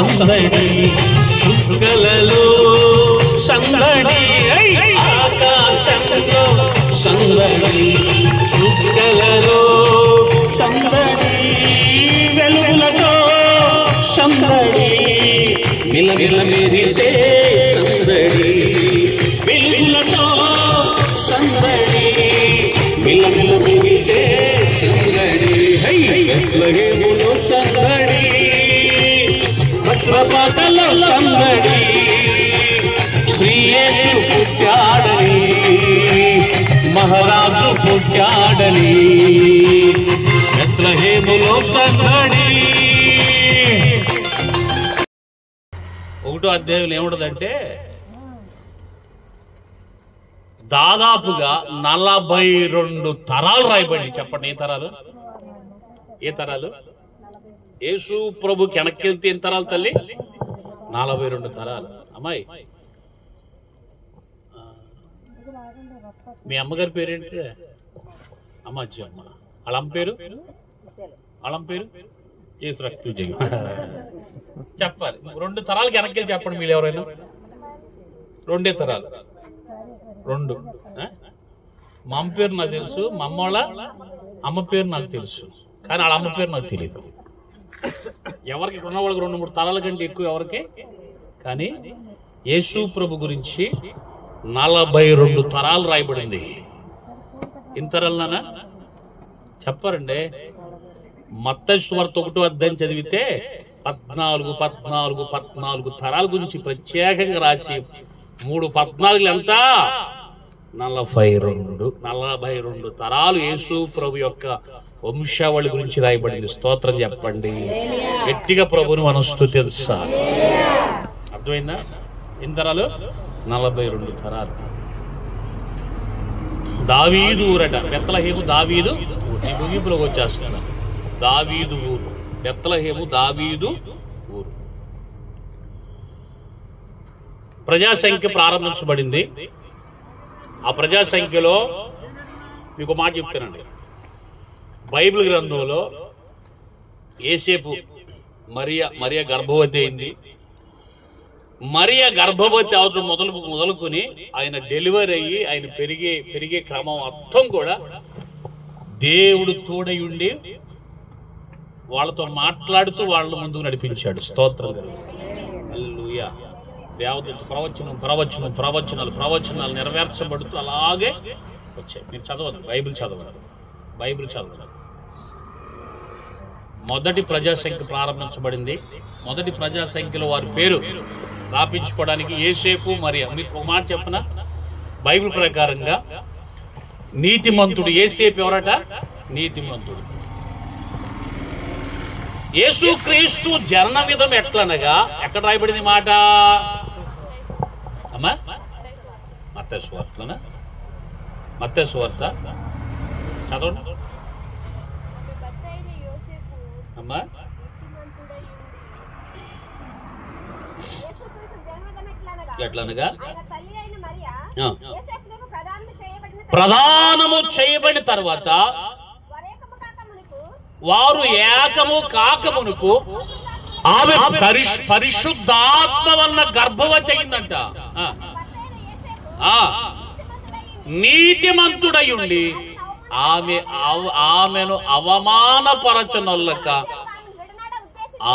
సందడి, చుక్కలలో సందడి, ఆకాశంలో సందడి, చుక్కలలో సందడి, వెలుగులతో సందడి, మిలమిల మెరిసే సందడి, వెలుగులతో సందడి, మిలమిల మెరిసే సందడి, బెత్లెహేములో సందడి, భద్రపాటలో సందడి, శ్రీయేసు పుట్టాడని, మహారాజు పుట్టాడని, బెత్లెహేములో సందడి. 1వ అధ్యాయంలో ఏముంటదంటే దాదాపుగా 42 తరాలు రాయబడి. చెప్పండి, ఏ తరాలు? యేసు ప్రభు వెనక్కి ఎన్ని తరాలు తల్లి? 42 తరాలు. అమ్మాయి, మీ అమ్మగారి పేరేంటి? అమ్మాచి అమ్మ. వాళ్ళమ్మ పేరు యేసు రక్తం జయ. చెప్పాలి. 2 తరాలకి వెనక్కి చెప్పండి మీరు ఎవరైనా. 2 తరాలు. 2. మా అమ్మ పేరు నాకు తెలుసు, మా అమ్మ వాళ్ళ అమ్మ పేరు నాకు తెలుసు, కానీ వాళ్ళ అమ్మ పేరు నాకు తెలియదు. ఎవరికి ఉన్న వాళ్ళకి 2-3 తరాల కంటే ఎక్కువ ఎవరికి. కానీ యేసు ప్రభు గురించి 42 తరాలు రాయబడింది. ఇన్ని తరాలనా చెప్పారండి. మత్తయి సువార్త 1వ అధ్యాయం చదివితే 14 తరాల గురించి ప్రత్యేకంగా రాసి 3-14 ఎంత? 42 తరాలు యేసు ప్రభు యొక్క వంశావళి గురించి రాయబడింది. స్తోత్రం చెప్పండి. గట్టిగా ప్రభుని మనం స్తుతించాలి. అర్థమైందా? ఎన్ని తరాలు? 42 తరాలు. దావీదు ఊరట. బెత్లెహేము దావీదు ఈ ముగింపులోకి వచ్చేస్తున్నాను. దావీదు ఊరు. బెత్లెహేము దావీదు ఊరు. ప్రజాసంఖ్య ప్రారంభించబడింది. ఆ ప్రజాసంఖ్యలో మీకు మాట చెప్తానండి. బైబిల్ గ్రంథంలో యేసేపు మరియ గర్భవతి అయింది. మరియ గర్భవతి అవడం మొదలుకొని ఆయన డెలివరీ అయ్యి ఆయన పెరిగే క్రమం మొత్తం కూడా దేవుడు తోడై ఉండి వాళ్ళతో మాట్లాడుతూ వాళ్ళ ముందుకు నడిపించాడు. స్తోత్రం హల్లెలూయా. దేవదూత ప్రవచనాలు నెరవేర్చబడుతూ అలాగే వచ్చాయి. మీరు చదవదు, బైబిల్ చదవదు. మొదటి ప్రజాసంఖ్య ప్రారంభించబడింది. మొదటి ప్రజాసంఖ్యలో వారి పేరు రాపించుకోవడానికి యేసేపు మరియ. మీకు ఒక మాట చెప్పనా? బైబిల్ ప్రకారంగా నీతిమంతుడు యేసేపు ఎవరట? నీతిమంతుడు. యేసుక్రీస్తు జనన విధం ఎట్లనగా ఎక్కడ రాయబడింది మాట? అమ్మా, మత్తయి సువార్తలోనా? మత్తయి సువార్త చదవండి అమ్మా. ఎట్లనగా ప్రధానము చేయబడిన తర్వాత వారు ఏకము కాకమునుకు ఆమె పరిశుద్ధాత్మ వలన గర్భవతి అయిందంట. నీతిమంతుడయుండి ఆమెను అవమానపరచనొల్లక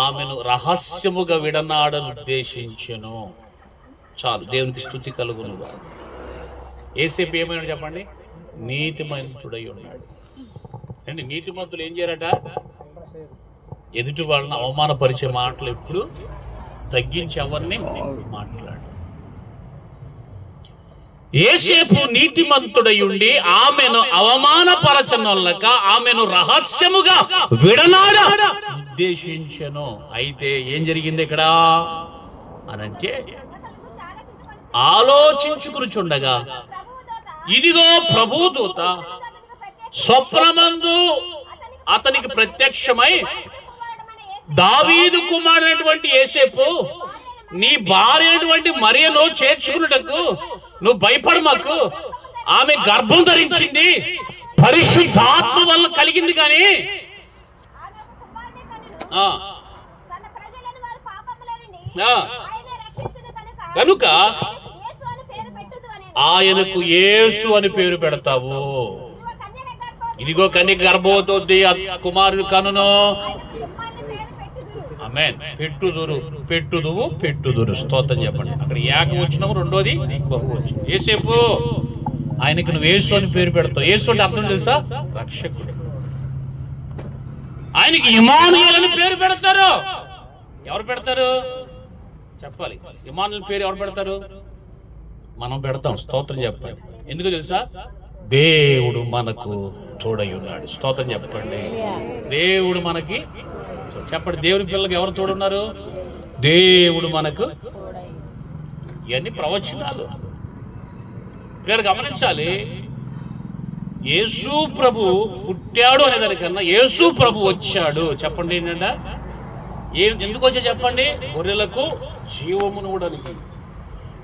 ఆమెను రహస్యముగా విడనాడను ఉద్దేశించెను. చాలు, దేవునికి స్తుతి కలుగును. యేసేపు ఏమైనా చెప్పండి? నీతిమంతుడై ఉన్నాడు. అంటే నీతిమంతులు ఏం చేయరట? ఎదుటి వాళ్ళని అవమానపరిచే మాటలు ఎప్పుడు తగ్గించి ఎవరిని మాట్లాడు. యేసేపు నీతిమంతుడై ఉండి ఆమెను అవమానపరచనొల్లక ఆమెను రహస్యముగా విడనాడ ఉద్దేశించెను. అయితే ఏం జరిగింది ఇక్కడ అనంటే, ఆలోచించుకునిచుండగా ఇదిగో ప్రభుదూత స్వప్నమందు అతనికి ప్రత్యక్షమై, దావీదు కుమారుడైనటువంటి యేసేపు, నీ భార్య అయినటువంటి మరియను చేర్చుకున్నటకు నువ్వు భయపడమాకు. ఆమె గర్భం ధరించింది, పరిశుద్ధాత్మ వల్ల కలిగింది. కానీ కనుక ఆయనకు యేసు అని పేరు పెడతావు. ఇదిగో కన్యక గర్భవతి కుమారుడు కనును. ఆమేన్. పెట్టుదురు స్తోత్రం చెప్పండి. అక్కడ ఏక వచ్చినాము, రెండోది బహువచనం. యేసేపు ఆయనకు నువ్వు యేసు అని పేరు పెడతావు. యేసు అంటే అర్థం తెలుసా? రక్షకుడు. ఆయనకి ఇమ్మానుయేలు అని పేరు పెడతారు. ఎవరు పెడతారు చెప్పాలి. ఇమ్మానుయేలు పేరు ఎవరు పెడతారు? మనం పెడతాం. స్తోత్రం చెప్పండి. ఎందుకు తెలుసా? దేవుడు మనకు తోడై ఉన్నాడు. స్తోత్రం చెప్పండి. దేవుడు మనకి చెప్పండి. దేవుని పిల్లలకు ఎవరు తోడున్నారు? దేవుడు మనకు. ఇవన్నీ ప్రవచనాలు. పిల్లలు గమనించాలి. యేసు ప్రభు పుట్టాడు అనేదానికన్నా యేసు ప్రభు వచ్చాడు. చెప్పండి ఏంటంట? ఎందుకు వచ్చా చెప్పండి? గొర్రెలకు జీవమునివ్వడానికి.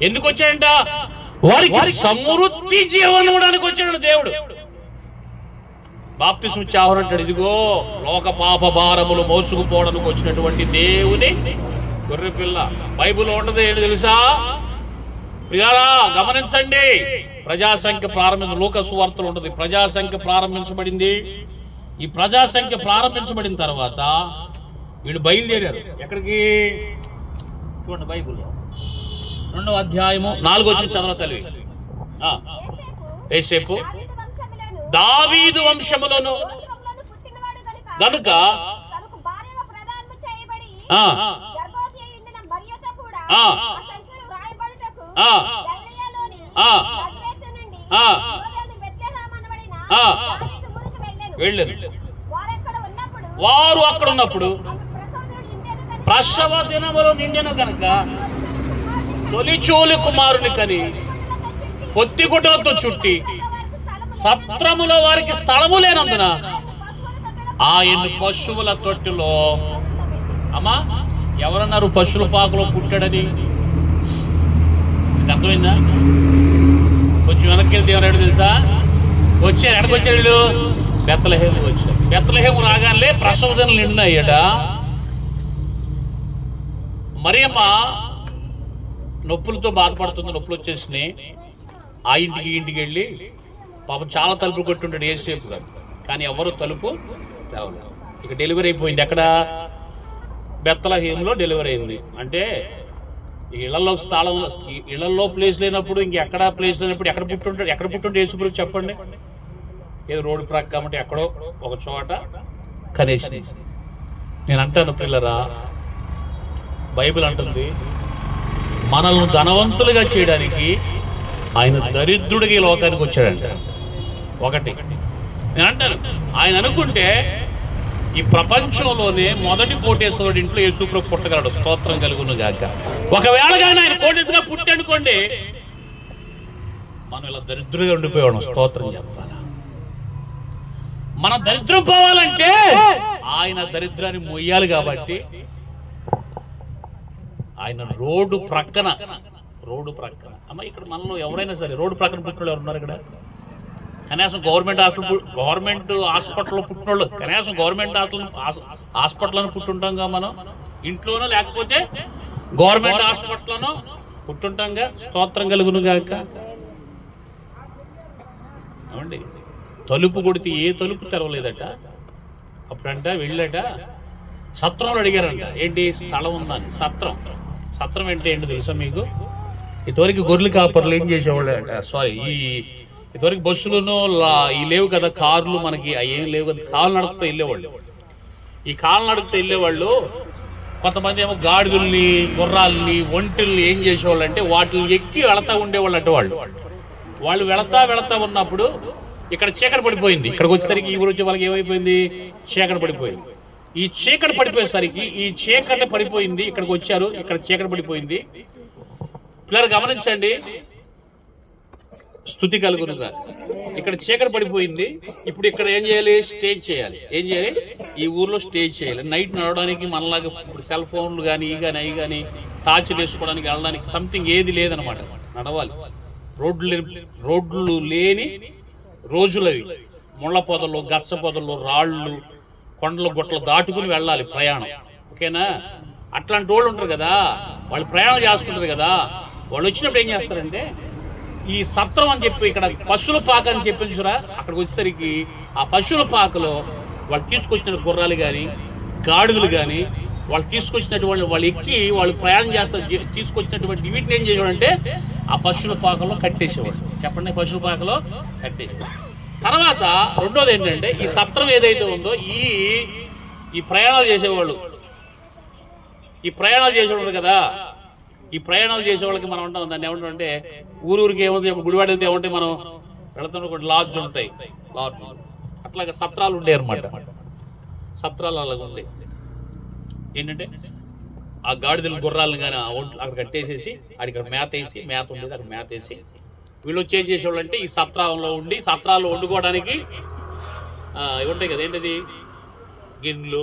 ఎందుకు వచ్చాడంట? వారికి సమృద్ధి జీవనివ్వడానికి వచ్చాడు దేవుడు. బాప్తిస్మం ఇచ్చి ఆహ్వానంటాడు. ఇదిగో లోక పాప భారములు మోసుకుపోవడానికి వచ్చినటువంటి దేవుని గొర్రె పిల్ల. బైబిల్లో ఉండదు ఏంటి తెలుసా? ప్రియారా గమనించండి. ప్రజాసంఖ్య లూకా సువార్తలో ఉంటుంది. ప్రజాసంఖ్య ప్రారంభించబడింది. ఈ ప్రజాసంఖ్య ప్రారంభించబడిన తర్వాత వీళ్ళు బయలుదేరారు. ఎక్కడికి చూడండి. బైబిల్లో 2వ అధ్యాయము 4వ వచనం చదవ తల్లి. యేసేపు దావీదు వంశములోను గనుక వెళ్ళారు. వారు అక్కడ ఉన్నప్పుడు ప్రసవ దినములు నిండిన గనక తొలిచూలి కుమారుని కని పొత్తిగుడ్డలతో చుట్టి సత్రములో వారికి స్థలము లేనందున ఆయన పశువుల తొట్టిలో. అమ్మా ఎవరన్నారు పశువుల పాకలో పుట్టాడని? అర్థమైందా? కొంచెం వెనక్కి వెళ్తే ఎవరాడు తెలుసా? వచ్చారు. ఎక్కడికి వచ్చారు వీళ్ళు? బెత్లెహేము వచ్చారు. బెత్లెహేము రాగానే ప్రసవ దినాలు నిండినాయట. మరియమ్మ నొప్పులతో బాధపడుతుంది. నొప్పులు వచ్చేసినాయి. ఆ ఇంటికి వెళ్ళి పాపం చాలా తలుపు కొట్టుంటాడు యేసేపు గారు. కానీ ఎవరు తలుపు తెరవలేదు. ఇక డెలివరీ అయిపోయింది. ఎక్కడ? బెత్లెహేములో డెలివరీ అయింది. అంటే ఇళ్లలో స్థలంలో, ఇళ్లలో ప్లేస్ లేనప్పుడు ఇంకెక్కడ ప్లేస్ లేనప్పుడు ఎక్కడ పుట్టుంటే యేసుప్రభు చెప్పండి? ఏదో రోడ్డు ప్రక్క అంటే ఎక్కడో ఒక చోట కనేసి. నేను అంటాను పిల్లరా, బైబిల్ అంటుంది మనల్ని ధనవంతులుగా చేయడానికి ఆయన దరిద్రుడికి ఈ లోకానికి వచ్చాడంట. ఒకటి నేను అంటాను, ఆయన అనుకుంటే ఈ ప్రపంచంలోనే మొదటి కోటేశ్వరుడి ఇంట్లో యేసుప్రభు పుట్టగలడు. స్తోత్రం కలుగును గాక. ఒకవేళ కానీ ఆయన కోటేశ్వరుగా పుట్టనుకోండి, మనం ఇలా దరిద్రుడిగా ఉండిపోయాడు. స్తోత్రం చెప్పాలా? మన దరిద్రం పోవాలంటే ఆయన దరిద్రాన్ని మొయ్యాలి. కాబట్టి ఆయన రోడ్డు ప్రక్కన అమ్మ ఇక్కడ మనలో ఎవరైనా సరే రోడ్డు ప్రక్కన పుట్టినోళ్ళు ఎవరున్నారు ఇక్కడ? కనీసం గవర్నమెంట్ హాస్పిటల్లో పుట్టినోళ్ళు, కనీసం గవర్నమెంట్ హాస్పిటల్లోనే పుట్టుంటాంగా మనం. ఇంట్లోనో లేకపోతే గవర్నమెంట్ హాస్పిటల్లోనో పుట్టుంటాంగా. స్తోత్రం కలుగును గాక. అవండి తలుపు కొడితే ఏ తలుపు తెరవలేదట. అప్పుడంట వెళ్ళాట సత్రంలో అడిగారంట, ఏంటి స్థలం ఉందని. సత్రం అంటే ఏంటో తెలుసా మీకు? ఇంతవరకు గొర్రెలు కాపర్లు ఏం చేసేవాళ్ళు? ఇంతవరకు బస్సులను ఈ లేవు కదా, కార్లు మనకి ఏం లేవు కదా, కాలు నడుపుతూ వెళ్ళేవాళ్ళు. ఈ కాలు నడుపుతూ వెళ్ళేవాళ్ళు కొంతమంది ఏమో గాడిదల్ని, గుర్రాలని, ఒంటిల్ని ఏం చేసేవాళ్ళు అంటే వాటిని ఎక్కి వెళతా ఉండేవాళ్ళు. అంటే వాళ్ళు వెళతా ఉన్నప్పుడు ఇక్కడ చీకటి పడిపోయింది. ఇక్కడికి వచ్చేసరికి ఈ ఊరు వచ్చే వాళ్ళకి ఏమైపోయింది? చీకటి పడిపోయింది. ఈ చీకటి పడిపోయేసరికి పడిపోయింది. ఇక్కడికి వచ్చారు, ఇక్కడ చీకటి పడిపోయింది. పిల్లలు గమనించండి, స్తుతి కలుగునుగా. ఇక్కడ చీకటి పడిపోయింది. ఇప్పుడు ఇక్కడ ఏం చేయాలి? స్టేజ్ చేయాలి. ఏం చేయాలి? ఈ ఊర్లో స్టేజ్ చేయాలి. నైట్ నడవడానికి మనలాగా ఇప్పుడు సెల్ ఫోన్లు కానీ అవి కానీ టార్చ్లు వేసుకోవడానికి వెళ్ళడానికి సంథింగ్ ఏది లేదనమాట. నడవాలి. రోడ్లు లేని రోజులవి. ముళ్ళ పొదలు, గచ్చ పొదలు, రాళ్ళు, కొండలు, గుట్టలు దాటుకుని వెళ్ళాలి ప్రయాణం. ఓకేనా? అట్లాంటి వాళ్ళు ఉంటారు కదా, వాళ్ళు ప్రయాణం చేసుకుంటారు కదా, వాళ్ళు వచ్చినప్పుడు ఏం చేస్తారంటే ఈ సత్రం అని చెప్పి ఇక్కడ పశువుల పాక అని చెప్పించురా, అక్కడికి వచ్చేసరికి ఆ పశువుల పాకలో వాళ్ళు తీసుకొచ్చిన గుర్రాలు కానీ గాడిదలు కానీ వాళ్ళు తీసుకొచ్చినటువంటి వాళ్ళు ఎక్కి వాళ్ళు ప్రయాణం చేస్తారు తీసుకొచ్చినటువంటి వీటిని ఏం చేసేవాడంటే ఆ పశువుల పాకలో కట్టేసేవాడు. చెప్పండి, పశువుల పాకలో కట్టేసేవాడు. తర్వాత రెండోది ఏంటంటే ఈ సత్రం ఏదైతే ఉందో ఈ ప్రయాణాలు చేసేవాళ్ళు కదా, ఈ ప్రయాణాలు చేసేవాళ్ళకి మనం ఉంటాం దాన్ని ఏమంటామంటే ఊరికి ఏముంది, గుడివాడ వెళ్తే ఏమంటే మనం వెళుతున్న లాడ్జ్ ఉంటాయి, లాడ్జ్ అట్లాగే సత్రాలు ఉండేవి అనమాట. సత్రాలు అలాగ ఉండే ఏంటంటే ఆ గాడిదల గుర్రాలను కానీ అక్కడ కట్టేసేసి అక్కడ మేత వేసి, మేత ఉండేది అక్కడ మేత వేసి వీళ్ళు వచ్చేసి చేసేవాళ్ళు అంటే ఈ సత్రాల్లో ఉండి సత్రాల్లో వండుకోవడానికి ఉంటాయి కదా, ఏంటది గిన్నెలు,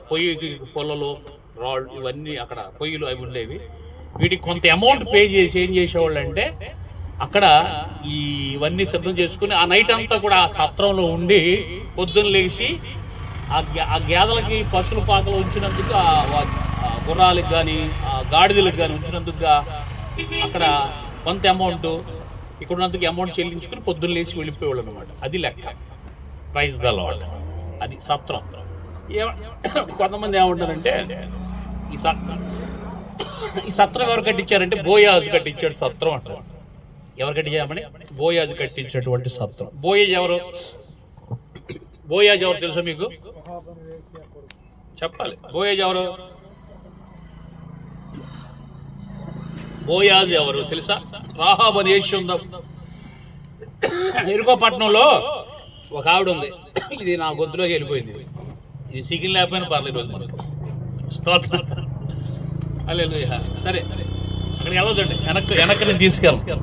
పొయ్యి పొలలు, రాళ్ళు, ఇవన్నీ అక్కడ పొయ్యిలు అవి ఉండేవి. వీటికి కొంత అమౌంట్ పే చేసి ఏం చేసేవాళ్ళు అంటే అక్కడ ఇవన్నీ సిద్ధం చేసుకుని ఆ నైట్ అంతా కూడా ఆ సత్రంలో ఉండి పొద్దున్న లేచి ఆ గేదెలకి పశువుల పాకలు ఉంచినందుకు ఆ గుర్రాలకు కానీ ఆ గాడిదలకు కానీ ఉంచినందుకుగా అక్కడ కొంత అమౌంట్ ఇక్కడ ఉన్నందుకు అమౌంట్ చెల్లించుకుని పొద్దున్న లేచి వెళ్ళిపోయేవాళ్ళు అనమాట. అది లెక్క. Praise the lord. అది సత్రం. కొంతమంది ఏమంటారంటే ఈ సత్రం ఎవరు కట్టించారంటే బోయాజు కట్టించాడు సత్రం అంటారు. ఎవరు కట్టించామని? బోయాజు కట్టించినటువంటి సత్రం. బోయాజు ఎవరు తెలుసా మీకు? చెప్పాలి. బోయాజు ఎవరు తెలుసా? రాహాబు అని వేసి ఉందా ఎరుకోపట్నంలో ఒక ఆవిడ ఉంది. ఇది నా గొంతులోకి వెళ్ళిపోయింది. ఇది సిగిల్ లేకపోయినా పర్లేదు మనకు. స్తోత్రం. హల్లెలూయా. సరే, అక్కడికి వెళ్ళొద్దండి, వెనక్కి నేను తీసుకెళ్ళను.